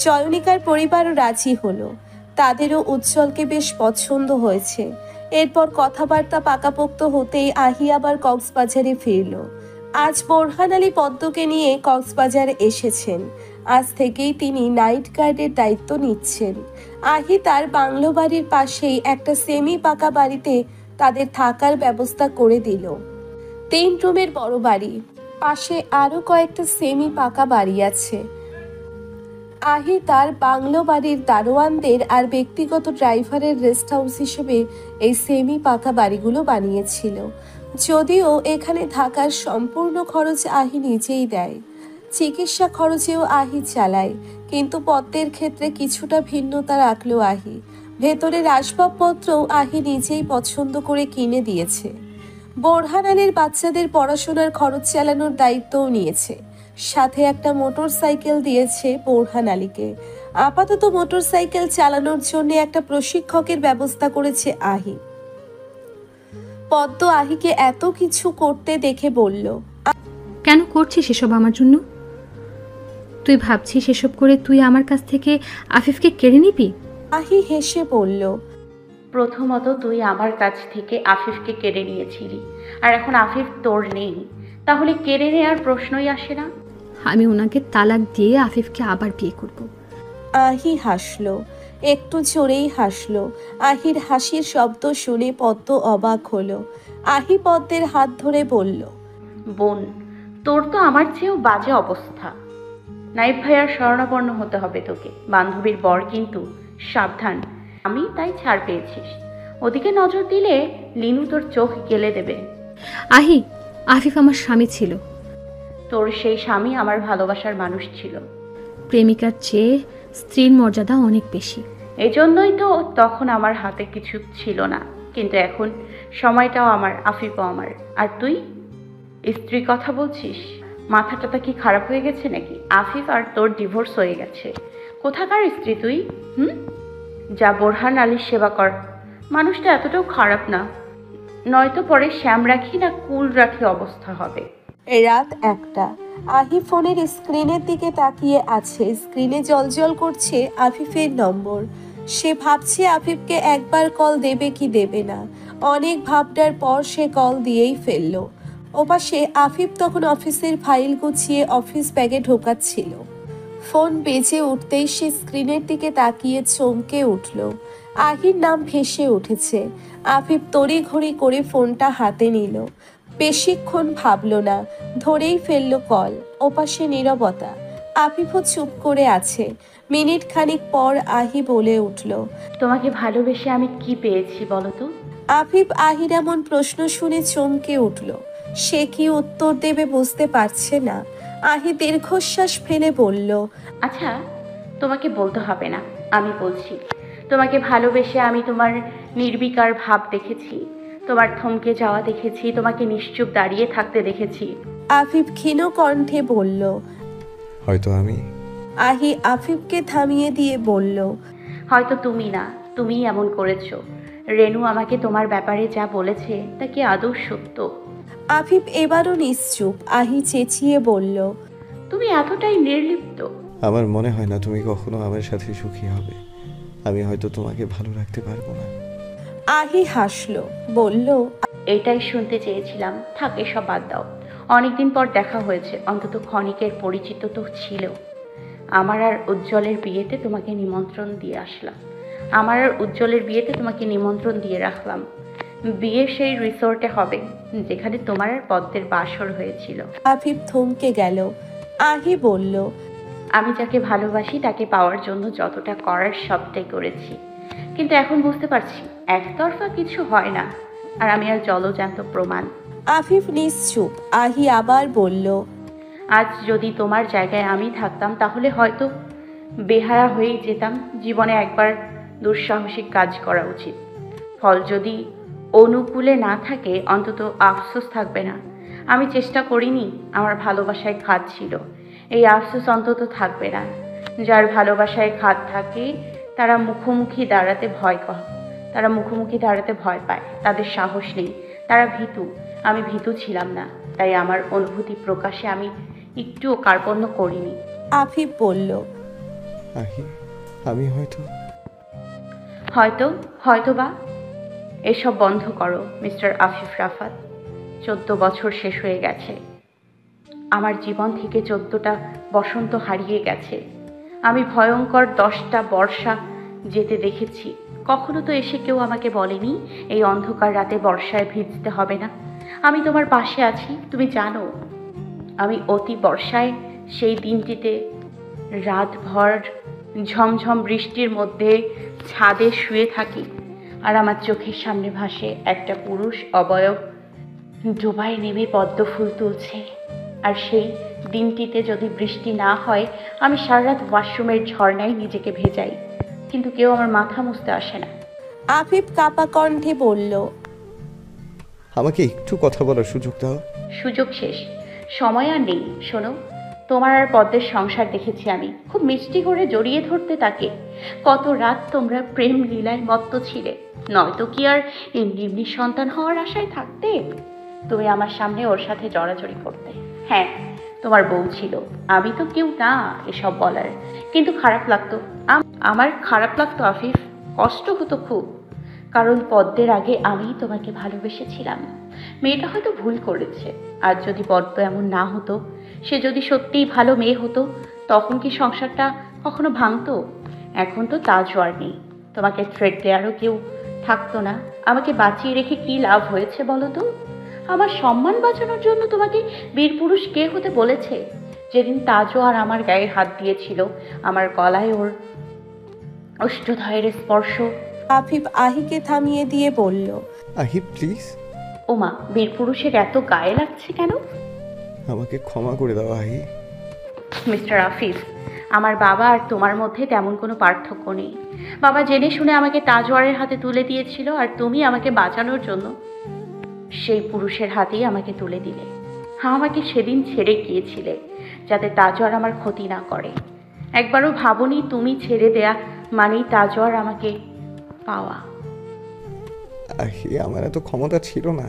চয়নিকার পরিবারও রাজি হলো। তাদেরও উজ্জ্বলকে বেশ পছন্দ হয়েছে। এরপর কথাবার্তা পাকাপোক্ত হতেই আহি আবার কক্সবাজারে ফিরল। আজ বোরহান আলী পদ্মকে নিয়ে কক্সবাজার এসেছেন। আজ থেকেই তিনি নাইট গার্ডের দায়িত্ব নিচ্ছেন। আহি তার বাংলো বাড়ির পাশেই একটা সেমি পাকা বাড়িতে তাদের থাকার ব্যবস্থা করে দিল। 3 রুমের বড় বাড়ি, পাশে আরো কয়েকটা সেমি পাকা বাড়ি আছে। আহি তার বাংলো বাড়ির দারোয়ানদের আর ব্যক্তিগত ড্রাইভারের রেস্ট হাউস হিসেবে এই সেমি পাকা বাড়িগুলো বানিয়েছিল। যদিও এখানে থাকার সম্পূর্ণ খরচ আহি নিজেই দেয়, চিকিৎসা খরচেও আহি চালায়, কিন্তু পদ্মের ক্ষেত্রে কিছুটা ভিন্নতা রাখলো আহি। ভেতরের আসবাবপত্রও আহি নিজেই পছন্দ করে কিনে দিয়েছে। বোরহান আলীর বাচ্চাদের পড়াশোনার খরচ চালানোর দায়িত্বও নিয়েছে। সাথে একটা মোটর সাইকেল দিয়েছে বোরহান আলীকে। আপাতত মোটর সাইকেল চালানোর জন্য একটা প্রশিক্ষকের ব্যবস্থা করেছে আহি। পদ্ম আহিকে এত কিছু করতে দেখে বলল, কেন করছিস এসব আমার জন্য? তুই ভাবছিস এসব করে তুই আমার কাছ থেকে আফিফকে কেড়ে নিবি? আহি হেসে বলল, প্রথমত তুই আমার কাছ থেকে আফিফকে কেড়ে নিয়েছিলি, আর এখন আফিফ তোর নেই, তাহলে কেড়ে নেওয়ার প্রশ্নই আসে না। আমি ওনাকে তালাক দিয়ে আফিফকে আবার বিয়ে করব। আহি হাসলো, একটু জোরেই হাসলো। আহির হাসির শব্দ শুনে পদ্ম অবাক হলো। আহি পদ্মের হাত ধরে বলল, বোন, তোর তো আমার চেয়েও বাজে অবস্থা। নাইব ভাইয়ার শরণাপন্ন হতে হবে তোকে। বান্ধবীর বর কিন্তু, সাবধান। আমি তাই ছাড় পেয়েছিস। ওদিকে নজর দিলে লিনু তোর চোখ গেলে দেবে। আহি, আফিফ আমার স্বামী ছিল। তোর সেই স্বামী আমার ভালোবাসার মানুষ ছিল। প্রেমিকার চেয়ে স্ত্রীর মর্যাদা অনেক বেশি। এই জন্যই তো তখন আমার হাতে কিছু ছিল না, কিন্তু এখন সময়টাও আমার, আফিফও আমার। আর তুই স্ত্রীর কথা বলছিস? মাথাটা কি খারাপ হয়ে গেছে নাকি? আফিফ আর তোর ডিভোর্স হয়ে গেছে। কোথাকার স্ত্রী তুই? যা বোরহান আলীর সেবা কর। মানুষটা এতটাও খারাপ না, নয়তো পরে শ্যাম রাখি না কুল রাখি অবস্থা হবে। রাত 1টা। আহি ফোনের স্ক্রিনের দিকে তাকিয়ে আছে। স্ক্রিনে জ্বলজ্বল করছে আফিফের নম্বর। সে ভাবছে আফিফকে একবার কল দেবে কি দেবে না। অনেক ভাবনার পর সে কল দিয়েই ফেলল। ওপাশে আফিফ তখন অফিসের ফাইল গুছিয়ে অফিস ব্যাগে ঢোকাচ্ছিল। ফোন বেজে উঠতেই সে স্ক্রিনের দিকে তাকিয়ে চমকে উঠল। আহির নাম ভেসে উঠেছে। আফিফ তড়িঘড়ি করে ফোনটা হাতে নিল। বেশিক্ষণ ভাবল না, ধরেই ফেলল কল। ওপাশে নীরবতা। আফিফও চুপ করে আছে। মিনিট খানিক পর আহি বলে উঠল, তোমাকে ভালোবেসে আমি কি পেয়েছি বলো তো? আফিফ আহির এমন প্রশ্ন শুনে চমকে উঠল। সে কি উত্তর দেবে বুঝতে পারছে না। আহি দীর্ঘশ্বাস ফেলে বলল, আচ্ছা, তোমাকে বলতে হবে না, আমি বলছি। তোমাকে ভালোবেসে আমি তোমার নির্বিকার ভাব দেখেছি, তোমার থমকে যাওয়া দেখেছি, তোমাকে নিশ্চুপ দাঁড়িয়ে থাকতে দেখেছি। আফিফ ক্ষীণ কণ্ঠে বলল, হয়তো আমি। আহি আফিফকে থামিয়ে দিয়ে বলল, হয়তো তুমি না, তুমিই এমন করেছো। রেনু আমাকে তোমার ব্যাপারে যা বলেছে তা কি আদৌ সত্য? আফিফ এবারও নিশ্চুপ। আহি চেঁচিয়ে বলল, তুমি এতটাই নির্লিপ্ত? আমার মনে হয় না তুমি কখনো আমার সাথে সুখী হবে। আমি হয়তো তোমাকে ভালো রাখতে পারবো না। আহি হাসলো, বলল, এটাই শুনতে চেয়েছিলাম। থাক, এসব বাদ দাও। অনেকদিন পর দেখা হয়েছে, অন্তত ক্ষণিকের পরিচিত তো ছিল। আমার আর উজ্জ্বলের বিয়েতে তোমাকে নিমন্ত্রণ দিয়ে আসলাম। আমার আর উজ্জ্বলের বিয়েতে তোমাকে নিমন্ত্রণ দিয়ে রাখলাম। বিয়ে সেই রিসোর্টে হবে যেখানে তোমার আর পদ্মের বাসর হয়েছিল। আফিফ থমকে গেল। আহি বলল, আমি যাকে ভালোবাসি তাকে পাওয়ার জন্য যতটা করার সবটাই করেছি, কিন্তু এখন বুঝতে পারছি একতরফা কিছু হয় না। আর আমি আর জলজান্ত প্রমাণ। আফিফ নিশ্চুপ। আহি আবার বলল, আজ যদি তোমার জায়গায় আমি থাকতাম তাহলে হয়তো বেহায়া হয়েই যেতাম। জীবনে একবার দুঃসাহসিক কাজ করা উচিত। ফল যদি অনুকূলে না থাকে অন্তত আফসোস থাকবে না। আমি চেষ্টা করিনি, আমার ভালোবাসায় খাদ ছিল, এই আফসোস অন্তত থাকবে না। যার ভালোবাসায় খাদ থাকে তারা মুখোমুখি দাঁড়াতে ভয় পায়, তাদের সাহস নেই, তারা ভীতু। আমি ভীতু ছিলাম না, তাই আমার অনুভূতি প্রকাশে আমি একটুও কার্পণ্য করিনি। আফিফ বলল, আহি, আমি হয়তো হয়তো হয়তো বা এসব বন্ধ করো মিস্টার আফিফ রাফাত। 14 বছর শেষ হয়ে গেছে। আমার জীবন থেকে 14টা বসন্ত হারিয়ে গেছে। আমি ভয়ঙ্কর 10টা বর্ষা যেতে দেখেছি। কখনো তো এসে কেউ আমাকে বলেনি এই অন্ধকার রাতে বর্ষায় ভিজতে হবে না। আমি তোমার পাশে আছি, তুমি জানো। আমি অতি বর্ষায় সেই দিনটিতে রাতভর ঝমঝম বৃষ্টির মধ্যে ছাদে শুয়ে থাকি, আর আমার চোখের সামনে ভাসে একটা পুরুষ অবয়ব ডোবায় নেমে পদ্ম ফুল তুলছে। আর সেই দিনটিতে যদি বৃষ্টি না হয়, আমি সারা রাত ওয়াশরুমের ঝর্ণায় নিজেকে ভেজাই, কিন্তু কেউ আমার মাথা মুছতে আসে না। আফিফ কাপা কণ্ঠে বলল, আমাকে একটু কথা বলার সুযোগ দাও। সুযোগ শেষ, সময় আর নেই। শোনো, তোমার আর পদ্মের সংসার দেখেছি আমি। খুব মিষ্টি করে জড়িয়ে ধরতে তাকে। কত রাত তোমরা প্রেম লীলায় মত্ত ছিলে। নয়তো কি আর এমনি এমনি সন্তান হওয়ার আশায় থাকতে? তুমি আমার সামনে ওর সাথে জড়াজড়ি করতে। হ্যাঁ, তোমার বউ ছিল, আমি তো কেউ না এসব বলার, কিন্তু খারাপ লাগতো। আমার খারাপ লাগতো আফিফ, কষ্ট হতো খুব। কারণ পদ্মের আগে আমি তোমাকে ভালোবেসেছিলাম। মেয়েটা হয়তো ভুল করেছে। আর যদি পদ্ম এমন না হতো, সে যদি সত্যিই ভালো মেয়ে হতো, তখন কি সংসারটা কখনো ভাঙতো? এখন তো তাজও আর নেই, তোমাকে থ্রেড দেওয়ারও কেউ থাকতো না। আমাকে বাঁচিয়ে রেখে কি লাভ হয়েছে বলো তো? আমার সম্মান বাঁচানোর জন্য তোমাকে বীরপুরুষ কে হতে বলেছে? যেদিন তাজও আর আমার গায়ে হাত দিয়েছিল, আমার গলায় ওর অষ্টধয়ের স্পর্শ। আফিফ আহিকে থামিয়ে দিয়ে বলল, আহি প্লিজ, ওমা, বীরপুরুষের এত গায়ে লাগছে কেন? আমাকে ক্ষমা করে দাও আহি। মিস্টার আফিফ, আমার বাবা আর তোমার মধ্যে তেমন কোনো পার্থক্য নেই। বাবা জেনে শুনে আমাকে তাজওয়ারের হাতে তুলে দিয়েছিল, আর তুমি আমাকে বাঁচানোর জন্য সেই পুরুষের হাতেই আমাকে তুলে দিলে। হ্যাঁ, আমাকে সেদিন ছেড়ে গিয়েছিলে যাতে তাজওয়ার আমার ক্ষতি না করে। একবারও ভাবনি তুমি ছেড়ে দেয়া মানেই তাজওয়ার আমাকে পাওয়া। আহি, আমার এত ক্ষমতা ছিল না।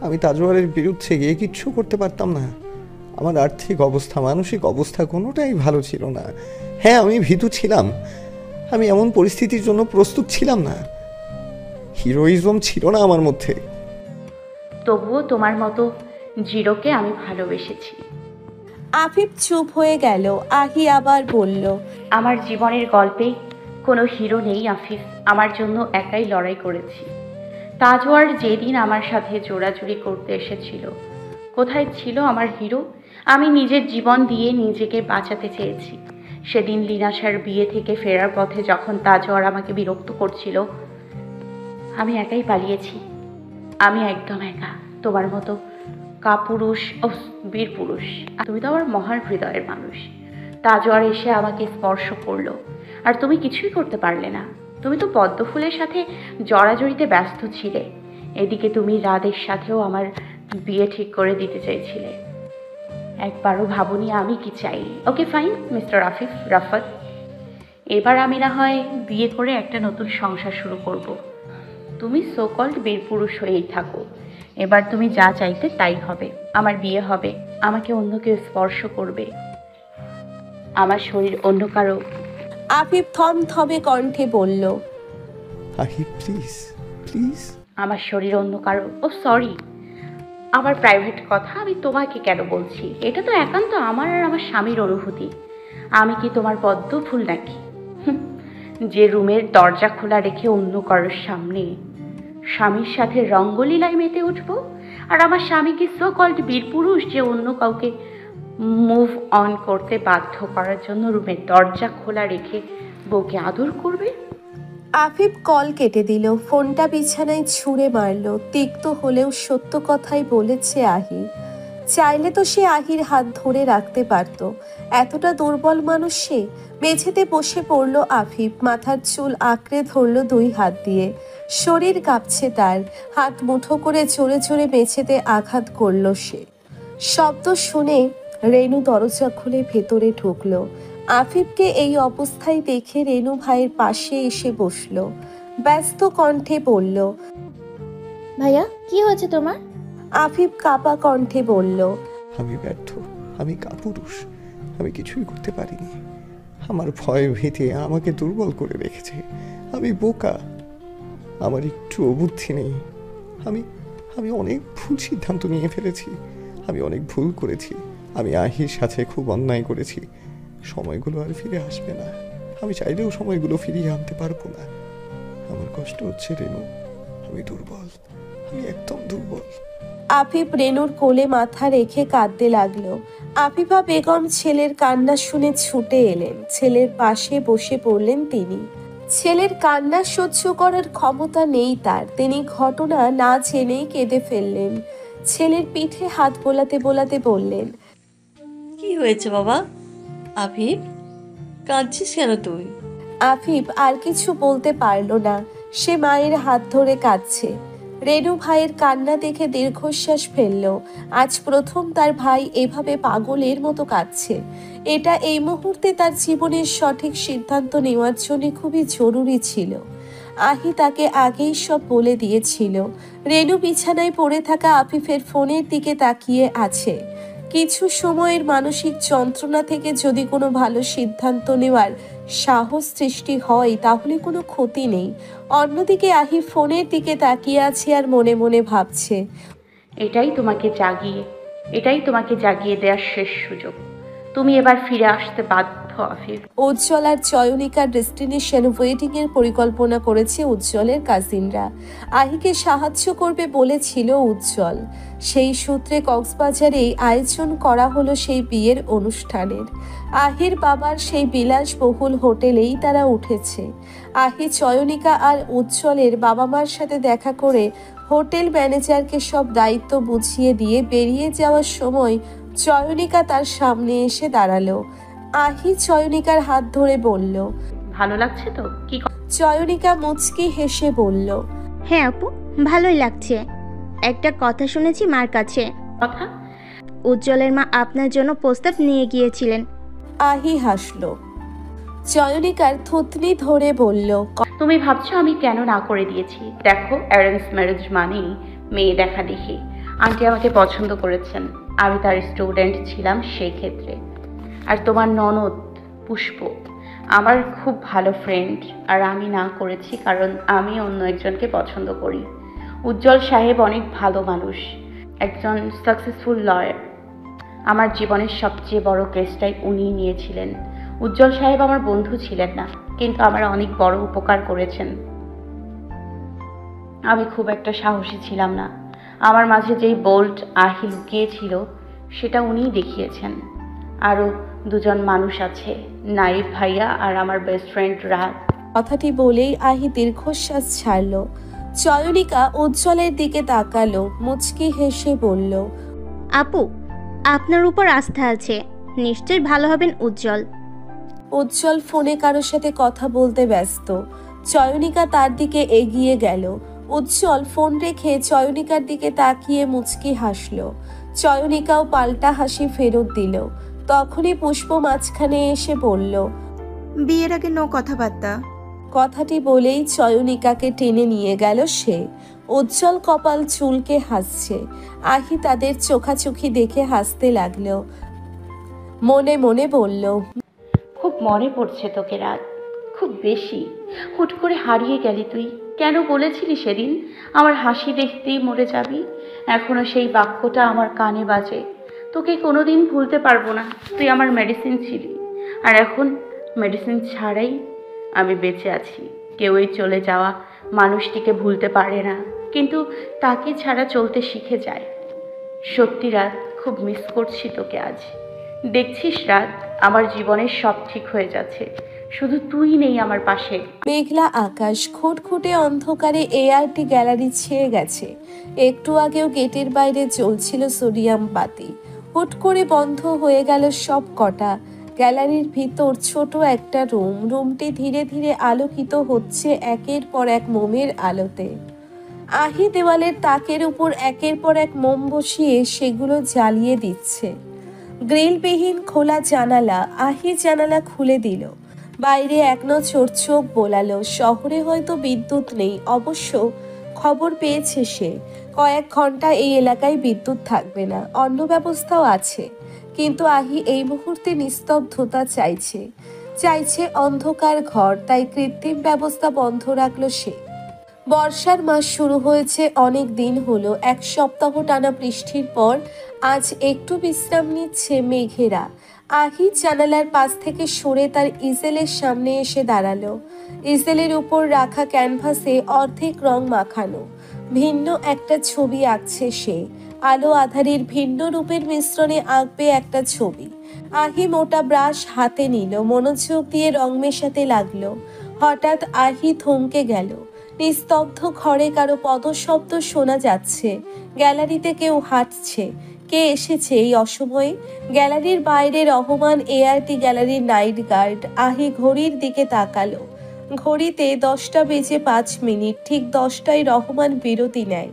আমি তাজওয়ারের বিরুদ্ধে গিয়ে কিচ্ছু করতে পারতাম না। আমার আর্থিক অবস্থা, মানসিক অবস্থা কোনোটাই ভালো ছিল না। হ্যাঁ, আমি ভীতু ছিলাম। আমি এমন পরিস্থিতির জন্য প্রস্তুত ছিলাম না। হিরোইজম ছিল না আমার মধ্যে। তবুও তোমার মতো জিরোকে আমি ভালোবেসেছি। আফিফ চুপ হয়ে গেল। আহি আবার বলল, আমার জীবনের গল্পে কোনো হিরো নেই আফিফ। আমার জন্য একাই লড়াই করেছি। তাজওয়ার যেদিন আমার সাথে জোড়াজুড়ি করতে এসেছিল, কোথায় ছিল আমার হিরো? আমি নিজের জীবন দিয়ে নিজেকে বাঁচাতে চেয়েছি। সেদিন লিনাশার বিয়ে থেকে ফেরার পথে যখন তাজওয়ার আমাকে বিরক্ত করছিল, আমি একাই পালিয়েছি। আমি একদম একা। তোমার মতো কাপুরুষ ও বীর পুরুষ, তুমি তো আমার মহান হৃদয়ের মানুষ। তাজওয়ার এসে আমাকে স্পর্শ করলো, আর তুমি কিছুই করতে পারলে না। তুমি তো পদ্ম ফুলের সাথে জড়াজড়িতে ব্যস্ত ছিলে। এদিকে তুমি রাদের সাথেও আমার বিয়ে ঠিক করে দিতে চাইছিলে। একবারও ভাবনি আমি কি চাই। Okay fine mister Afif Rafat, এবার আমি না হয় বিয়ে করে একটা নতুন সংসার শুরু করব। তুমি সোকল্ড বীরপুরুষ হয়েই থাকো। এবার তুমি যা চাইতে তাই হবে। আমার বিয়ে হবে, আমাকে অন্য কেউ স্পর্শ করবে, আমার শরীর অন্য কারো। আফিফ থমথমে কণ্ঠে বলল, আহি প্লিজ, প্লিজ। আমার শরীর অন্য কারো। ও সরি, আমার প্রাইভেট কথা আমি তোমাকে কেন বলছি? এটা তো একান্ত আমার আর আমার স্বামীর অনুভূতি। আমি কি তোমার পদ্ম ফুল নাকি যে রুমের দরজা খোলা রেখে অন্য কারোর সামনে স্বামীর সাথে রঙ্গলীলায় মেতে উঠবো? আর আমার স্বামী কি সো কল্ড বীরপুরুষ যে অন্য কাউকে মুভ অন করতে বাধ্য করার জন্য রুমের দরজা খোলা রেখে বউকে আদর করবে? আফিফ কল কেটে দিল। ফোনটা বিছানায় ছুঁড়ে মারল। তিক্ত হলেও সত্য কথাই বলেছে আহি। চাইলে তো সে আহির হাত ধরে রাখতে পারত। এতটা দুর্বল মানুষ সে। মেঝেতে বসে পড়ল আফিফ। মাথার চুল আঁকড়ে ধরল 2 হাত দিয়ে। শরীর কাঁপছে তার। হাত মুঠো করে জোরে জোরে মেঝেতে আঘাত করল সে। শব্দ শুনে রেনু দরজা খুলে ভেতরে ঢুকলো। আফিফকে এই অবস্থায় দেখে রেনু ভাইয়ের পাশে এসে বসলো। ব্যস্ত কণ্ঠে বলল, ভাইয়া কি হয়েছে তোমার? আফিফ কাপা কণ্ঠে বলল, আমি ব্যর্থ, আমি কাপুরুষ, আমি কিছুই করতে পারিনি। আমার ভয় ভীতি আমাকে দুর্বল করে রেখেছে। আমি বোকা, আমার একটু বুদ্ধি নেই। আমি আমি অনেক ভুল সিদ্ধান্ত নিয়ে ফেলেছি। আমি অনেক ভুল করেছি। আমি আহির সাথে খুব অন্যায় করেছি। সময়গুলো আর ফিরে আসবে না। আমি চাইলেও সময়গুলো ফিরিয়ে আনতে পারবো না। আমার কষ্ট হচ্ছে রেনু, আমি দুর্বল, আমি একদম দুর্বল। আফিফ রেনুর কোলে মাথা রেখে কাঁদতে লাগলো। আফিফা বেগম ছেলের কান্না শুনে ছুটে এলেন। ছেলের পাশে বসে পড়লেন তিনি। ছেলের কান্না সহ্য করার ক্ষমতা নেই তার। তিনি ঘটনা না জেনেই কেঁদে ফেললেন। ছেলের পিঠে হাত বোলাতে বোলাতে বললেন, কি হয়েছে বাবা? আফিফ, কাঁদছিস কেন তুই? আফিফ আর কিছু বলতে পারল না। সে মায়ের হাত ধরে কাঁদছে। রেনু ভাইয়ের কান্না দেখে দীর্ঘশ্বাস ফেলল। আজ প্রথম তার ভাই এভাবে পাগলের মতো কাঁদছে। এটা এই মুহূর্তে তার জীবনের সঠিক সিদ্ধান্ত নেওয়ার জন্য খুবই জরুরি ছিল। আহি তাকে আগেই সব বলে দিয়েছিল। রেনু বিছানায় পড়ে থাকা আফিফের ফোনের দিকে তাকিয়ে আছে। কিছু সময়ের মানসিক যন্ত্রণা থেকে যদি কোনো ভালো সিদ্ধান্ত নেওয়ার সাহস সৃষ্টি হয় তাহলে কোনো ক্ষতি নেই। অন্যদিকে আহি ফোনের দিকে তাকিয়ে আছে আর মনে মনে ভাবছে, এটাই তোমাকে জাগিয়ে দেওয়ার শেষ সুযোগ। তুমি এবার ফিরে আসতে বাধ্য আফিফ। উজ্জ্বল আর চয়নিকার ডেস্টিনেশন ওয়েডিং এর পরিকল্পনা করেছে উজ্জ্বলের কাজিনরা। আহিকে সাহায্য করবে বলেছিল উজ্জ্বল। সেই সূত্রে কক্সবাজারেই আয়োজন করা হলো সেই বিয়ের অনুষ্ঠানের। আহির বাবার সেই বিলাসবহুল হোটেলেই তারা উঠেছে। আহি চয়নিকা আর উজ্জ্বলের বাবা মার সাথে দেখা করে হোটেল ম্যানেজারকে সব দায়িত্ব বুঝিয়ে দিয়ে বেরিয়ে যাওয়ার সময় চয়নিকা তার সামনে এসে দাঁড়ালো। আহি চয়নিকার হাত ধরে বলল, ভালো লাগছে তো? কি চয়নিকা মুচকি হেসে বলল, হ্যাঁ আপু, ভালোই লাগছে। একটা কথা শুনেছি মার কাছে। কথা? উজ্জ্বলের মা আপনার জন্য প্রস্তাব নিয়ে গিয়েছিলেন। আহি হাসল। চয়নিকার থুতনি ধরে বলল, তুমি ভাবছো আমি কেন না করে দিয়েছি? দেখো, অ্যারেঞ্জ ম্যারেজ মানেই মেয়ে দেখা দেখি। আন্টি আমাকে পছন্দ করেছেন, আমি তার স্টুডেন্ট ছিলাম সেই ক্ষেত্রে। আর তোমার ননদ পুষ্প আমার খুব ভালো ফ্রেন্ড, আর আমি না করেছি কারণ আমি অন্য একজনকে পছন্দ করি। উজ্জ্বল সাহেব অনেক ভালো মানুষ, একজন সাকসেসফুল লয়ার। আমার জীবনের সবচেয়ে বড় কেসটাই উনি নিয়েছিলেন। উজ্জ্বল সাহেব আমার বন্ধু ছিলেন না, কিন্তু আমার অনেক বড় উপকার করেছেন। আমি খুব একটা সাহসী ছিলাম না। আমার মাঝে যেই বোল্ট আহি লুকিয়েছিল সেটা উনিই দেখিয়েছেন। আরও দুজন মানুষ আছে, নাইব ভাইয়া আর আমার বেস্ট ফ্রেন্ড রাত। কথাটি বলেই আহি দীর্ঘশ্বাস ছাড়ল। চয়নিকা উজ্জ্বলের দিকে তাকালো, মুচকি হেসে বলল, আপু, আপনার উপর আস্থা আছে, নিশ্চয়ই ভালো হবেন উজ্জ্বল। উজ্জ্বল ফোনে কারোর সাথে কথা বলতে ব্যস্ত। চয়নিকা তার দিকে এগিয়ে গেল। উজ্জ্বল ফোন রেখে চয়নিকার দিকে তাকিয়ে মুচকি হাসল। চয়নিকাও পাল্টা হাসি ফেরত দিল। তখনই পুষ্প মাঝখানে এসে বলল, বিয়ের আগে নো কথাবার্তা। কথাটি বলেই চয়নিকাকে টেনে নিয়ে গেল সে। উজ্জ্বল কপাল চুলকে হাসছে। আহি তাদের চোখাচোখি দেখে হাসতে লাগলো। মনে মনে বলল, খুব মনে পড়ছে তোকে রাত, খুব বেশি। হুট করে হারিয়ে গেলি তুই। কেন বলেছিলি সেদিন আমার হাসি দেখতেই মরে যাবি? এখনো সেই বাক্যটা আমার কানে বাজে। তোকে কোনোদিন ভুলতে পারবো না। তুই আমার মেডিসিন ছিলি, আর এখন মেডিসিন ছাড়াই আমি বেঁচে আছি। কেউই চলে যাওয়া মানুষটিকে ভুলতে পারে না, কিন্তু তাকে ছাড়া চলতে শিখে যায়। সত্যি রাত, খুব মিস করছি তোকে আজ। দেখছিস রাত, আমার জীবনের সব ঠিক হয়ে যাচ্ছে, শুধু তুই নেই আমার পাশে। মেঘলা আকাশ, খুঁটখুটে অন্ধকারে এআরটি গ্যালারি ছেয়ে গেছে। একটু আগেও গেটের বাইরে জ্বলছিল সোডিয়াম বাতি। হুট করে বন্ধ হয়ে গেল সব কটা। গ্যালারির ভিতর ছোট একটা রুমটি ধীরে ধীরে আলোকিত হচ্ছে একের পর এক মোমের আলোতে। আহি দেওয়ালের তাকের উপর একের পর এক মোম বসিয়ে সেগুলো জ্বালিয়ে দিচ্ছে। গ্রিলবিহীন খোলা জানালা। আহি জানালা খুলে দিল। বাইরে এক নজর চোখ বোলালো। শহরে হয়তো বিদ্যুৎ নেই, অবশ্য খবর পেয়েছে সে কয়েক ঘন্টা এই এলাকায় বিদ্যুৎ থাকবে না। অন্য ব্যবস্থাও আছে, কিন্তু আহি এই মুহূর্তে নিস্তব্ধতা চাইছে। চাইছে অন্ধকার ঘর, তাই কৃত্রিম ব্যবস্থা বন্ধ রাখলো সে। বর্ষার মাস শুরু হয়েছে, অনেক দিন হলো। 1 সপ্তাহ টানা বৃষ্টির পর আজ একটু বিশ্রাম নিচ্ছে মেঘেরা। আহি জানালার পাশ থেকে সরে তার ইজেলের সামনে এসে দাঁড়ালো। ইজেলের উপর রাখা ক্যানভাসে অর্ধেক রং মাখানো ভিন্ন একটা ছবি আঁকছে সে। আলো আধারের ভিন্ন রূপের মিশ্রণে আঁকবে একটা ছবি। আহি মোটা ব্রাশ হাতে নিল, মনোযোগ দিয়ে রং মেশাতে লাগলো। হঠাৎ আহি থমকে গেল। নিস্তব্ধ ঘরে কারো পদশব্দ শোনা যাচ্ছে। গ্যালারিতে কেউ হাঁটছে। কে এসেছে এই অসময়ে? গ্যালারির বাইরে রহমান এআরটি গ্যালারির নাইট গার্ড। আহি ঘড়ির দিকে তাকালো। ঘড়িতে 10:05। ঠিক 10টায় রহমান বিরতি নেয়।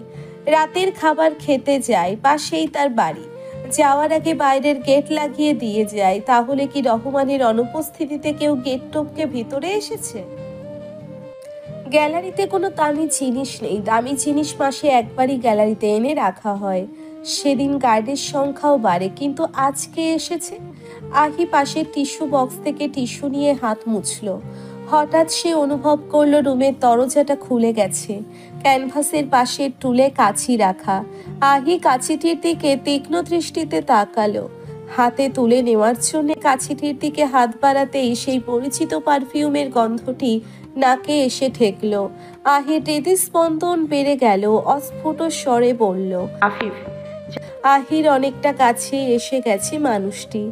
রাতের খাবার খেতে যায়, পাশেই তার বাড়ি। যাওয়ার আগে বাইরের গেট লাগিয়ে দিয়ে যায়। তাহলে কি রহমানের অনুপস্থিতিতে কেউ গেট টপকে ভিতরে এসেছে? গ্যালারিতে কোনো দামি জিনিস নেই। দামি জিনিস মাসে একবারই গ্যালারিতে এনে রাখা হয়। সেদিন গার্ডের সংখ্যাও বাড়ে, কিন্তু আজকে এসেছে। আহি পাশের টিস্যু বক্স থেকে টিস্যু নিয়ে হাত মুছল। হঠাৎ সে অনুভব করলো রুমের দরজাটা খুলে গেছে। ক্যানভাসের পাশের টুলে কাঁচি রাখা। আহি কাঁচিটির দিকে তীক্ষ্ণ দৃষ্টিতে তাকালো। হাতে তুলে নেওয়ার জন্য কাঁচিটির দিকে হাত বাড়াতেই সেই পরিচিত পারফিউমের গন্ধটি নাকে এসে ঠেকল। আহির হৃদস্পন্দন বেড়ে গেল। অস্ফুট স্বরে বলল, আফিফ। আহির অনেকটা কাছে এসে গেছে মানুষটি।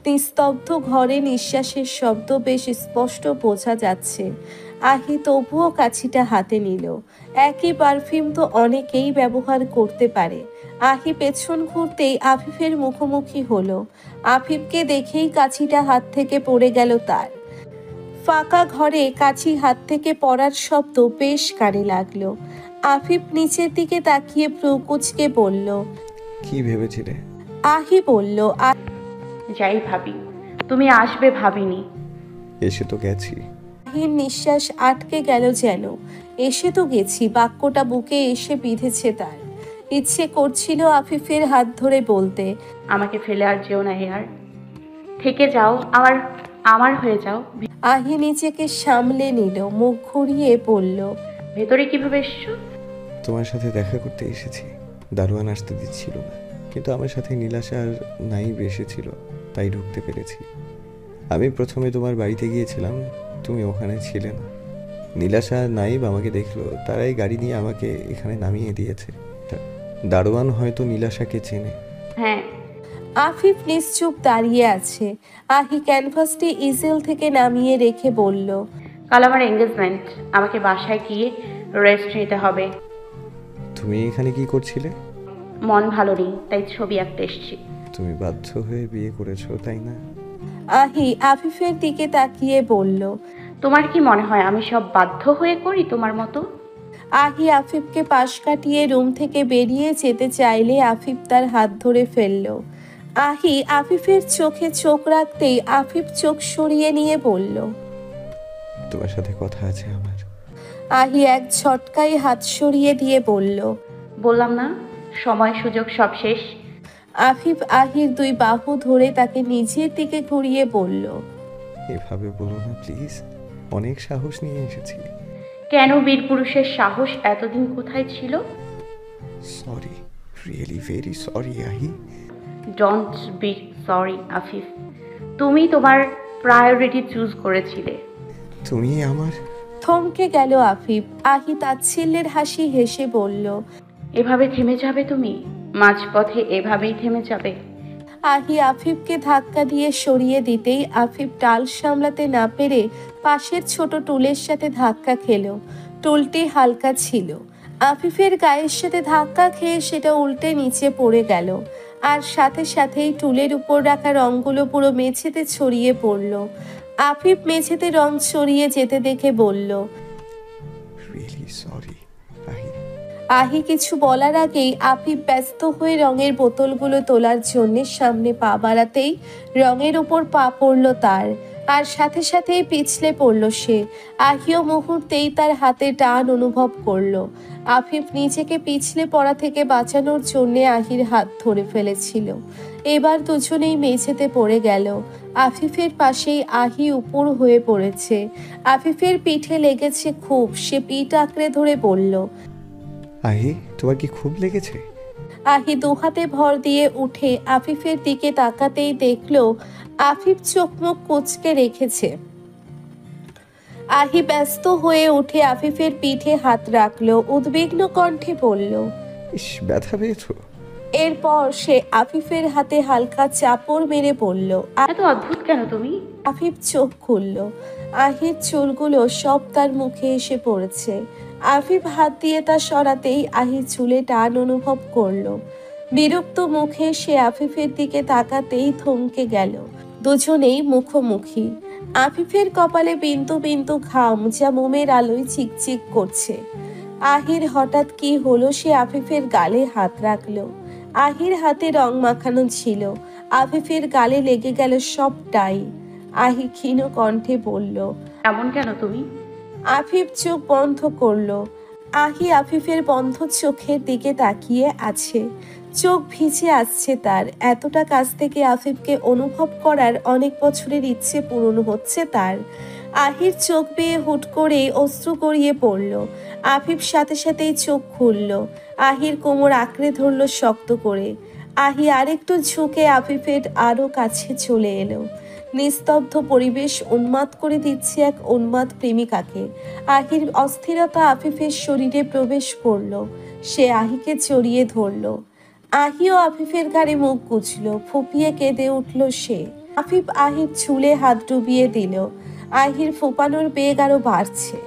নিস্তব্ধ ঘরে নিঃশ্বাসের শব্দ বেশ স্পষ্ট বোঝা যাচ্ছে। আহি তবুও কাছিটা হাতে নিল। একই পারফিউম তো অনেকেই ব্যবহার করতে পারে। আহি পেছন ঘুরতেই আফিফের মুখোমুখি হলো। আফিফকে দেখেই কাছিটা হাত থেকে পড়ে গেল তার। ফাঁকা ঘরে কাছি হাত থেকে পড়ার শব্দ বেশ কানে লাগলো। আফিফ নিচের দিকে তাকিয়ে ভ্রু কুঁচকে বলল, কি ভেবেছিলে? আহি বলল, যাই ভাবি, তুমি আসবে ভাবিনি। এসে তো গেছি। আহির নিঃশ্বাস আটকে গেল যেন। এসে তো গেছি বাক্যটা বুকে এসে বিঁধেছে তার। ইচ্ছে করছিল আফিফের হাত ধরে বলতে, আমাকে ফেলে আর যেও না হেয়ার, থেকে যাও, আমার হয়ে যাও। আহি নিজেকে সামলে নিল, মুখ ঘুরিয়ে বলল, ভেতরে কিভাবে এসছো? তোমার সাথে দেখা করতে এসেছি। দারোয়ান আসতে দিচ্ছিল না, কিন্তু আমার সাথে নীলাশা আর নাইব এসেছিল, তাই ঢুকতে পেরেছি। আমি প্রথমে তোমার বাড়িতে গিয়েছিলাম, তুমি ওখানে ছিলে না। নীলাশা আর নাইব আমাকে দেখলো, তারাই গাড়ি নিয়ে আমাকে এখানে নামিয়ে দিয়েছে। দারোয়ান হয়তো নীলাশাকে চেনে। হ্যাঁ। আফিফ নিশ্চুপ দাঁড়িয়ে আছে। আহি ক্যানভাসটি ইজেল থেকে নামিয়ে রেখে বলল, কাল আমার এঙ্গেজমেন্ট, আমাকে বাসায় গিয়ে রেস্ট নিতে হবে। তুমি এখানে কি করছিলে? মন ভালো নেই, তাই ছবি আঁকতে এসেছি। তুমি বাধ্য হয়ে বিয়ে করেছো, তাই না? আহি আফিফের দিকে তাকিয়ে বলল, তোমার কি মনে হয় আমি সব বাধ্য হয়ে করি তোমার মতো? আহি আফিফকে পাশ কাটিয়ে রুম থেকে বেরিয়ে যেতে চাইলে আফিফ তার হাত ধরে ফেলল। আহি আফিফের চোখে চোখ রাখতেই আফিফ চোখ সরিয়ে নিয়ে বলল, তোমার সাথে কথা আছে আমার। আহি এক ঝটকায় হাত সরিয়ে দিয়ে বলল, বললাম না, সময় সুযোগ সব শেষ। আফিফ আহির 2 বাহু ধরে তাকে নিজের দিকে ঘুরিয়ে বলল, এভাবে বলো না প্লিজ, অনেক সাহস নিয়ে এসেছি। কেন? বীর পুরুষের সাহস এতদিন কোথায় ছিল? সরি, রিয়েলি ভেরি সরি আহি। ডোন্ট বি সরি আফিফ, তুমি তোমার প্রায়োরিটি চুজ করেছিলে। তুমি আমার। থমকে গেল আফিফ। আহি তাচ্ছিল্যের হাসি হেসে বলল, এভাবে থেমে যাবে তুমি? মাঝপথে এভাবেই থেমে যাবে? আহি আফিফকে ধাক্কা দিয়ে সরিয়ে দিতেই আফিফ টাল সামলাতে না পেরে পাশের ছোট টুলের সাথে ধাক্কা খেলো। টুলটি হালকা ছিল। আফিফের গায়ের সাথে ধাক্কা খেয়ে সেটা উল্টে নিচে পড়ে গেল। আর সাথে সাথেই টুলের উপর রাখা রঙগুলো পুরো মেঝেতে ছড়িয়ে পড়ল। আফিফ মেঝেতে রং ছড়িয়ে যেতে দেখে বলল, রিয়েলি সরি আহি। আহি কিছু বলার আগেই আফিফ ব্যস্ত হয়ে রঙের বোতলগুলো তোলার জন্য সামনে পা বাড়াতেই রঙের উপর পা পড়ল তার। আর সাথে সাথেই পিছলে পড়ল সে। আহিও মুহূর্তেই তার হাতে টান অনুভব করলো। আফিফ নিজেকে পিছলে পড়া থেকে বাঁচানোর জন্যে আহির হাত ধরে ফেলেছিল। এবার দুজনেই মেঝেতে পড়ে গেল। আফিফের পাশেই আহি উপর হয়ে পড়েছে। আফিফের পিঠে লেগেছে খুব। সে পিঠ আঁকড়ে ধরে বলল, আহি, তোমার কি খুব লেগেছে? আহি দুহাতে ভর দিয়ে উঠে আফিফের দিকে তাকাতেই দেখলো আফিফ চোখ মুখ কুঁচকে রেখেছে। আহি ব্যস্ত হয়ে উঠে আফিফের পিঠে হাত রাখলো, উদ্বিগ্ন কণ্ঠে বলল। ইস, ব্যথা পেয়েছো? এরপর সে আফিফের হাতে হালকা চাপড় মেরে বলল। এত অদ্ভুত কেন তুমি? আফিফ চোখ খুলল। আহির চুলগুলো সব তার মুখে এসে পড়েছে। আফিফ হাত দিয়ে তা সরাতেই আহি চুলে টান অনুভব করলো। বিরক্ত মুখে সে আফিফের দিকে তাকাতেই থমকে গেল। দুজনেই মুখোমুখি। আফিফের কপালে বিন্দু বিন্দু ঘাম, যা মোমের আলোয় চিকচিক করছে। আহির হঠাৎ কি হলো, সে আফিফের গালে হাত রাখলো। আহির হাতে রং মাখানো ছিল। আফিফের গালে লেগে গেল সবটাই। আহি ক্ষীণ কণ্ঠে বলল, এমন কেন তুমি? আফিফ চোখ বন্ধ করলো। আহি আফিফের বন্ধ চোখের দিকে তাকিয়ে আছে। চোখ ভিজে আসছে তার। এতটা কাছ থেকে আফিফকে অনুভব করার অনেক বছরের ইচ্ছে পূরণ হচ্ছে তার। আহির চোখ বেয়ে হুট করে অশ্রু গড়িয়ে পড়ল। আফিফ সাথে সাথেই চোখ খুলল। আহির কোমর আঁকড়ে ধরল শক্ত করে। আহি আরেকটু ঝুঁকে আফিফের আরো কাছে চলে এলো। নিস্তব্ধ পরিবেশ উন্মাদ করে দিচ্ছে এক উন্মাদ প্রেমিকাকে। আহির অস্থিরতা আফিফের শরীরে প্রবেশ করলো। সে আহিকে জড়িয়ে ধরলো। আহিও আফিফের ঘাড়ে মুখ গুজলো। ফুপিয়ে কেঁদে উঠল সে। আফিফ আহির চুলে হাত ডুবিয়ে দিল। আহির ফোপানোর বেগ আরো বাড়ছে।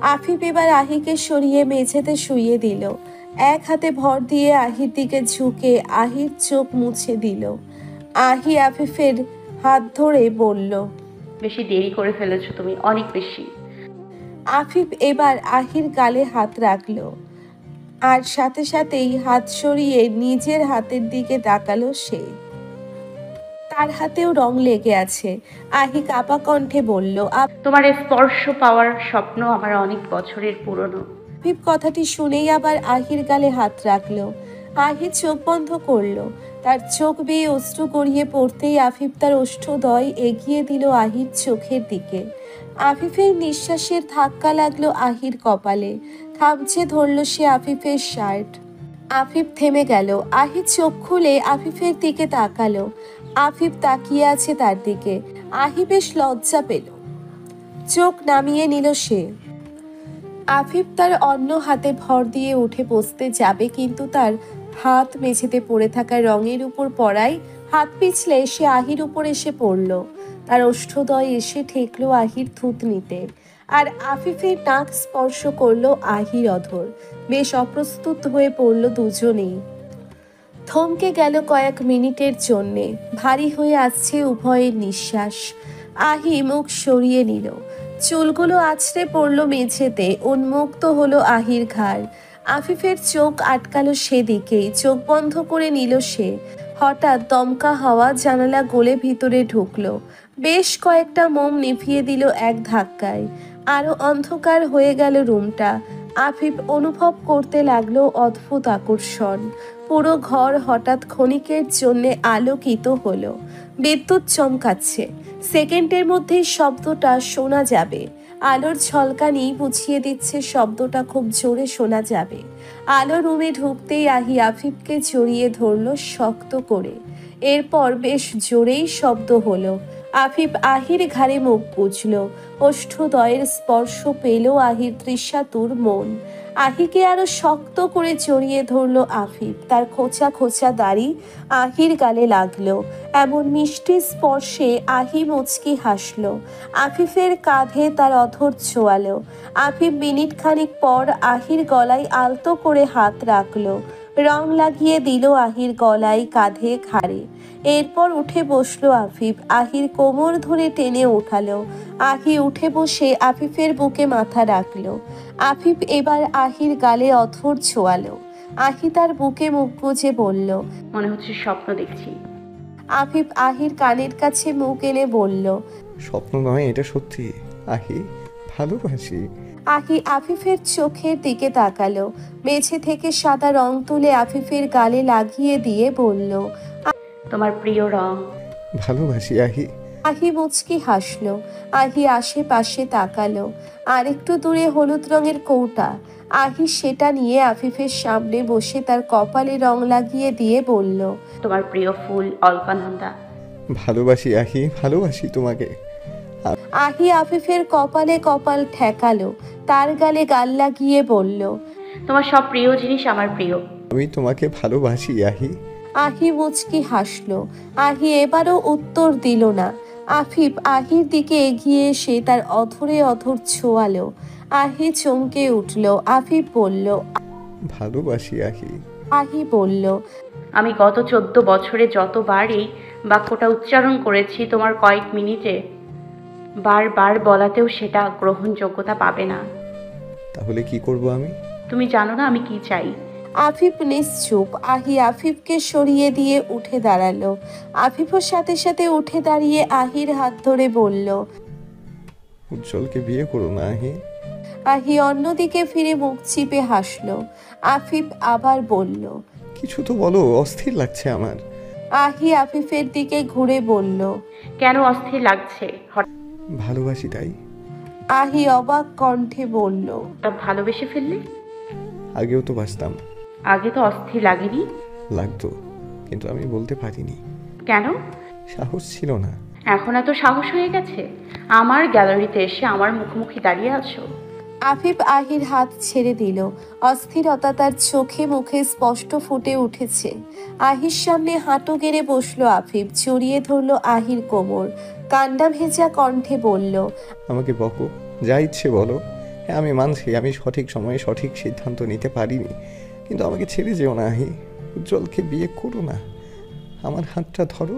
আফিফ এবার আহিকে সরিয়ে মেঝেতে শুইয়ে দিল। এক হাতে ভর দিয়ে আহির দিকে ঝুঁকে আহির চোখ মুছে দিল। আহি আফিফের হাত ধরে বলল, বেশি দেরি করে ফেলেছো তুমি, অনেক বেশি। আফিফ এবার আহির গালে হাত রাখলো। আর সাথে সাথেই হাত সরিয়ে নিজের হাতের দিকে তাকালো সে। তার হাতেও রং লেগে আছে। আহি কাপা কণ্ঠে বলল, তোমার স্পর্শ পাওয়ার স্বপ্ন আমার অনেক বছরের পুরনো। আফিফ কথাটি শুনেই আবার আহির গালে হাত রাখলো। আহি চোখ বন্ধ করলো। তার চোখ বেয়ে অশ্রু গড়িয়ে পড়তেই আফিফ তার ওষ্ঠদ্বয় এগিয়ে দিল আহির চোখের দিকে। আফিফের নিঃশ্বাসের ধাক্কা লাগলো আহির কপালে। খামচে ধরল সে আফিফের শার্ট। আফিফ থেমে গেল। আহি চোখ খুলে আফিফের দিকে তাকালো। আফিফ তাকিয়ে আছে তার দিকে। আহি বেশ লজ্জা পেল। চোখ নামিয়ে নিল সে। আফিফ তার অন্য হাতে ভর দিয়ে উঠে বসতে যাবে, কিন্তু তার হাত মেঝেতে পড়ে থাকা রঙের উপর পড়ায় হাত পিছলে সে আহির উপর এসে পড়ল। তার ওষ্ঠদ্বয় এসে ঠেকলো আহির থুতনিতে। আর আফিফের নাক স্পর্শ করলো আহির অধর। বেশ অপ্রস্তুত হয়ে পড়ল দুজনেই। থমকে গেল কয়েক মিনিটের জন্যে। ভারী হয়ে আসছে উভয়ের নিঃশ্বাস। আহি মুখ সরিয়ে নিল। চুলগুলো আছড়ে পড়ল মেঝেতে। উন্মুক্ত হলো আহির ঘাড়। আফিফের চোখ আটকালো সেদিকেই। চোখ বন্ধ করে নিল সে। হঠাৎ দমকা হাওয়া জানালা গলে ভিতরে ঢুকলো। বেশ কয়েকটা মোম নিভিয়ে দিল এক ধাক্কায়। আরো অন্ধকার হয়ে গেল রুমটা। আফিফ অনুভব করতে লাগলো অদ্ভুত আকর্ষণ। পুরো ঘর হঠাৎ ক্ষণিকের জন্যে আলোকিত হলো। বিদ্যুৎ চমকাচ্ছে। সেকেন্ডের মধ্যেই শব্দটা শোনা যাবে। আলোর ঝলকানি বুঝিয়ে দিচ্ছে শব্দটা খুব জোরে শোনা যাবে। আলো রুমে ঢুকতেই আহি আফিফকে জড়িয়ে ধরলো শক্ত করে। এরপর বেশ জোরেই শব্দ হলো। আফিফ আহির ঘাড়ে মুখ গুজল। ওষ্ঠদ্বয়ের স্পর্শ পেল আহির তৃষাতুর মন। আহিকে আরো শক্ত করে জড়িয়ে ধরলো আফিফ। তার খোঁচা খোঁচা দাড়ি আহির গালে লাগলো। এমন মিষ্টি স্পর্শে আহি মুচকি হাসলো। আফিফের কাঁধে তার অধর ছোঁয়ালো। আফিফ মিনিট খানিক পর আহির গলায় আলতো করে হাত রাখলো। রং লাগিয়ে দিল আহির গলায়, কাঁধে, ঘাড়ে। এরপর উঠে বসলো আফিফ। আহির কোমর ধরে টেনে উঠালো। আহি উঠে বসে আফিফের বুকে মাথা রাখলো। আফিফ এবার আহির গালে অধর ছোঁয়ালো। আহি তার বুকে মুখ গুজে বলল, মনে হচ্ছে স্বপ্ন দেখছি। আফিফ আহির কানের কাছে মুখ এনে বলল, স্বপ্ন নয়, এটা সত্যি। আহি, ভালোবাসি। আহি আফিফের চোখের দিকে তাকালো, মেঝে থেকে সাদা রং তুলে আফিফের গালে লাগিয়ে দিয়ে বলল। তোমার প্রিয় রং। ভালোবাসি আহি। আহি মুচকি হাসলো। আহি আশেপাশে তাকালো। আরেকটু দূরে হলুদ রঙের কৌটা। আহি সেটা নিয়ে আফিফের সামনে বসে তার কপালে রং লাগিয়ে দিয়ে বলল। তোমার প্রিয় ফুল অলকানন্দা। ভালোবাসি আহি, ভালোবাসি তোমাকে। আহি আফিফের কপালে কপাল ঠেকালো, তার গালে গাল লাগিয়ে বলল। তোমার সব প্রিয় জিনিস আমার প্রিয়। আমি তোমাকে ভালোবাসি আহি। আহি মুচকি হাসলো। আহি এবারও উত্তর দিল না। আফিফ আহির দিকে এগিয়ে এসে তার অধরে অধর ছোঁয়ালো। আহি চমকে উঠল। আফিফ বলল। ভালোবাসি আহি। আহি বলল। আমি গত 14 বছরে যতবার এই বাক্যটা উচ্চারণ করেছি, তোমার কয়েক মিনিটে বারবার বলাতেও সেটা গ্রহণযোগ্যতা পাবে না। তাহলে কি করব আমি? তুমি জানো না আমি কি চাই। আফিফ নিশ্চুপ। আহি আফিফকে সরিয়ে দিয়ে উঠে দাঁড়ালো। আফিফের সাথে সাথে উঠে দাঁড়িয়ে আহির হাত ধরে বলল। উজ্জ্বলকে বিয়ে করো না আহি। আহি অন্যদিকে ফিরে মুখ চিপে হাসলো। আফিফ আবার বলল। কিছু তো বলো, অস্থির লাগছে আমার। আহি আফিফের দিকে ঘুরে বলল। কেন অস্থির লাগছে? ভালোবাসি তাই। আহি অবাক কণ্ঠে বলল। হঠাৎ ভালোবেসে ফেললে? আগেও তো বাসতাম। আগে তো অস্থির লাগেনি। লাগতো, কিন্তু আমি বলতে পারিনি। কেন? সাহস ছিল না। এখন এত সাহস হয়ে গেছে? আমার গ্যালারিতে এসে আমার মুখোমুখি দাঁড়িয়ে আছো। আফিফ আহির হাত ছেড়ে দিল। অস্থিরতা তার চোখে মুখে স্পষ্ট ফুটে উঠেছে। আহির সামনে হাঁটু গেড়ে বসলো আফিফ, জড়িয়ে ধরলো আহির কোমর, কান্ডা ভেজা কণ্ঠে বলল। আমাকে বকো, যা ইচ্ছে বলো। হ্যাঁ, আমি মানছি আমি সঠিক সময়ে সঠিক সিদ্ধান্ত নিতে পারিনি, কিন্তু আমাকে ছেড়ে যেও না আহি। উজ্জ্বলকে বিয়ে করো না। আমার হাতটা ধরো,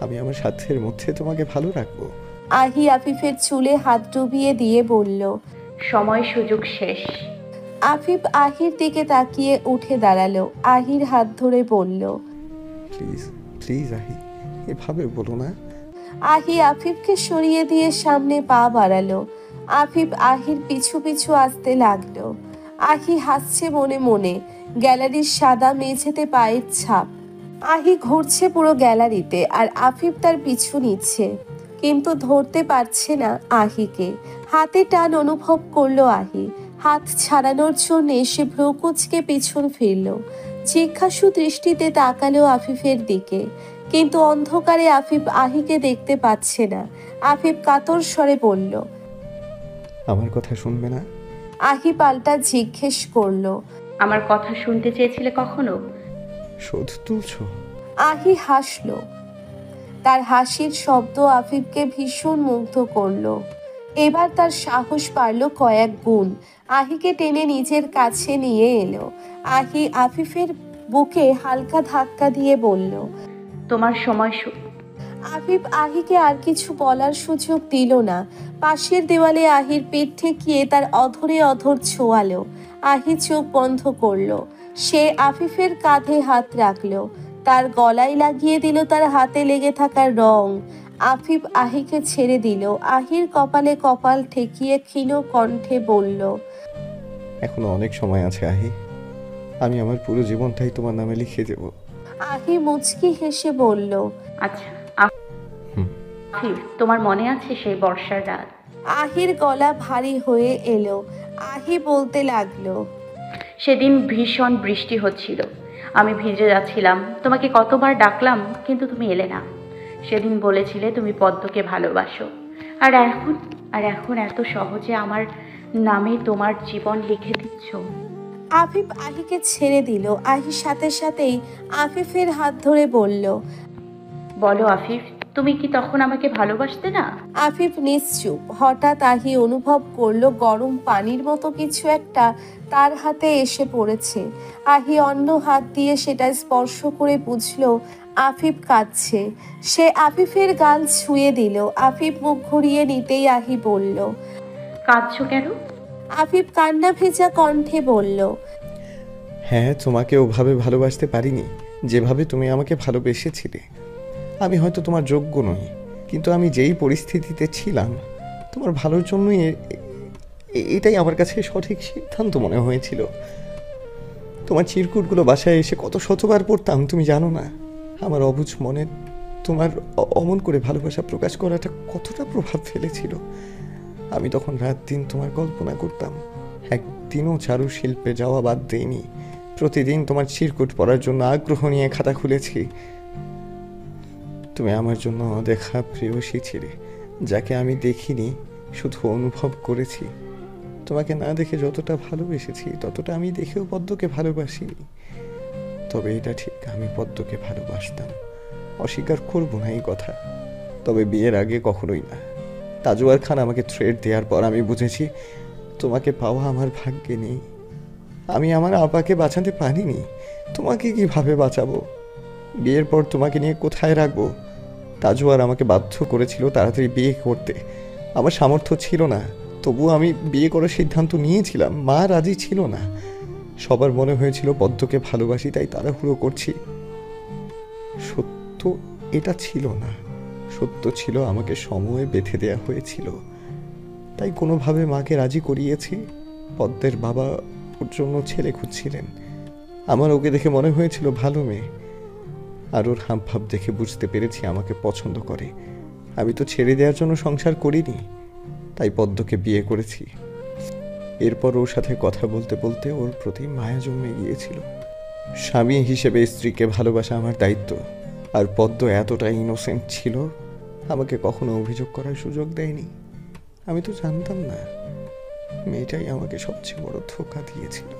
আমি আমার সাধ্যের মধ্যে তোমাকে ভালো রাখবো। আহি আফিফের চুলে হাত ডুবিয়ে দিয়ে বলল। সময় সুযোগ শেষ। আফিফ আহির দিকে তাকিয়ে উঠে দাঁড়ালো। আহির হাত ধরে বলল। প্লিজ প্লিজ আহি, এভাবে বলো না। আহি আফিফকে সরিয়ে দিয়ে সামনে পা বাড়ালো। আফিফ আহির পিছু পিছু আসতে লাগলো। আহি হাসছে মনে মনে। গ্যালারির সাদা মেঝেতে পায়ের ছাপ। আহি ঘুরছে পুরো গ্যালারিতে আর আফিফ তার পিছু নিচ্ছে, কিন্তু ধরতে পারছে না আহিকে। হাতে টান অনুভব করলো আহি। হাত ছাড়ানোর জন্য সে ভ্রুকুচকে পিছন ফিরল। জিজ্ঞাসু দৃষ্টিতে তাকালো আফিফের দিকে, কিন্তু অন্ধকারে আফিফ আহিকে দেখতে পাচ্ছে না। আফিফ কাতর স্বরে বলল। আমার কথা শুনবে না? আহি পাল্টা জিজ্ঞেস করলো। আমার কথা শুনতে চেয়েছিলে কখনো? শোধ তুলছো? আহি হাসলো। তার হাসির শব্দ আফিফকে ভীষণ মুগ্ধ করলো। এবার তার সাহস বাড়ল কয়েক গুণ। আহিকে টেনে নিজের কাছে নিয়ে এলো। আহি আফিফের বুকে হালকা ধাক্কা দিয়ে বলল। তোমার সময় আফিফ আহিকে আর কিছু বলার সুযোগ দিল না। পাশের দেওয়ালে আহির পেট ঠেকিয়ে তার অধরে অধর ছোঁয়ালো। আহি চোখ বন্ধ করলো। সে আফিফের কাঁধে হাত রাখলো, তার গলায় লাগিয়ে দিল তার হাতে লেগে থাকা রং। আফিফ আহিকে ছেড়ে দিল। আহির কপালে কপাল ঠেকিয়ে ক্ষীণ কণ্ঠে বলল। এখনো অনেক সময় আছে আহি, আমি আমার পুরো জীবনটাই তোমার নামে লিখে দেব। আহি মুচকি হেসে বলল। আচ্ছা আফিফ, তোমার মনে আছে সেই বর্ষার রাত? আহির গলা ভারী হয়ে এলো। আহি বলতে লাগলো। সেদিন ভীষণ বৃষ্টি হচ্ছিল, আমি ভিজে যাচ্ছিলাম, তোমাকে কতবার ডাকলাম কিন্তু তুমি এলে না। সেদিন বলেছিলে তুমি পদ্মকে ভালোবাসো, আর এখন এত সহজে আমার নামে তোমার জীবন লিখে দিচ্ছ। আফিফ আহিকে ছেড়ে দিল। আহির সাথে সাথেই আফিফের হাত ধরে বলল। বলো আফিফ, তুমি কি তখন আমাকে ভালোবাসতে না? আফিফ নিশ্চুপ। হঠাৎ আহি অনুভব করলো গরম পানির মতো কিছু একটা তার হাতে এসে পড়েছে। আহি অন্য হাত দিয়ে সেটা স্পর্শ করে বুঝলো আফিফ কাঁদছে। সে আফিফের গাল ছুঁয়ে দিল। আফিফ মুখ ঘুরিয়ে নিতেই আহি বলল। কাঁদছো কেন? আফিফ কান্না ভেজা কণ্ঠে বলল। হ্যাঁ, তোমাকে ওভাবে ভালোবাসতে পারিনি যেভাবে তুমি আমাকে ভালোবেসেছিলে। আমি হয়তো তোমার যোগ্য নই, কিন্তু আমি যেই পরিস্থিতিতে ছিলাম তোমার ভালোর জন্যই এটাই আমার কাছে সঠিক সিদ্ধান্ত মনে হয়েছিল। তোমার চিরকুটগুলো বাসায় এসে কত শতবার পড়তাম তুমি জানো না। আমার অবুঝ মনে তোমার অমন করে ভালোবাসা প্রকাশ করাটা কতটা প্রভাব ফেলেছিল। আমি তখন রাত দিন তোমার কল্পনা করতাম। একদিনও চারুশিল্পে যাওয়া বাদ দিইনি। প্রতিদিন তোমার চিরকুট পড়ার জন্য আগ্রহ নিয়ে খাতা খুলেছি। তুমি আমার জন্য অদেখা প্রেয়সী ছিলে, যাকে আমি দেখিনি, শুধু অনুভব করেছি। তোমাকে না দেখে যতটা ভালোবেসেছি ততটা আমি দেখেও পদ্মকে ভালোবাসিনি। তবে এটা ঠিক, আমি পদ্মকে ভালোবাসতাম, অস্বীকার করব না এই কথা। তবে বিয়ের আগে কখনোই না। তাজওয়ার খান আমাকে থ্রেড দেওয়ার পর আমি বুঝেছি তোমাকে পাওয়া আমার ভাগ্যে নেই। আমি আমার আপাকে বাঁচাতে পারিনি, তোমাকে কিভাবে বাঁচাবো? বিয়ের পর তোমাকে নিয়ে কোথায় রাখবো? তাজওয়ার আমাকে বাধ্য করেছিল তাড়াতাড়ি বিয়ে করতে। আমার সামর্থ্য ছিল না, তবুও আমি বিয়ে করার সিদ্ধান্ত নিয়েছিলাম। মা রাজি ছিল না। সবার মনে হয়েছিল পদ্মকে ভালোবাসি, তাই তাড়াহুড়ো করছি। সত্য এটা ছিল না। সত্য ছিল আমাকে সময়ে বেঁধে দেয়া হয়েছিল। তাই কোনোভাবে মাকে রাজি করিয়েছি। পদ্মের বাবা ওর জন্য ছেলে খুঁজছিলেন। আমার ওকে দেখে মনে হয়েছিল ভালো মেয়ে। আর ওর হাবভাব দেখে বুঝতে পেরেছি আমাকে পছন্দ করে। আমি তো ছেড়ে দেওয়ার জন্য সংসার করিনি, তাই পদ্মকে বিয়ে করেছি। এরপর ওর সাথে কথা বলতে বলতে ওর প্রতি মায়া জন্মে গিয়েছিল। স্বামী হিসেবে স্ত্রীকে ভালোবাসা আমার দায়িত্ব। আর পদ্ম এতটা ইনোসেন্ট ছিল, আমাকে কখনো অভিযোগ করার সুযোগ দেয়নি। আমি তো জানতাম না, মেয়েটাই আমাকে সবচেয়ে বড় ধোঁকা দিয়েছিল।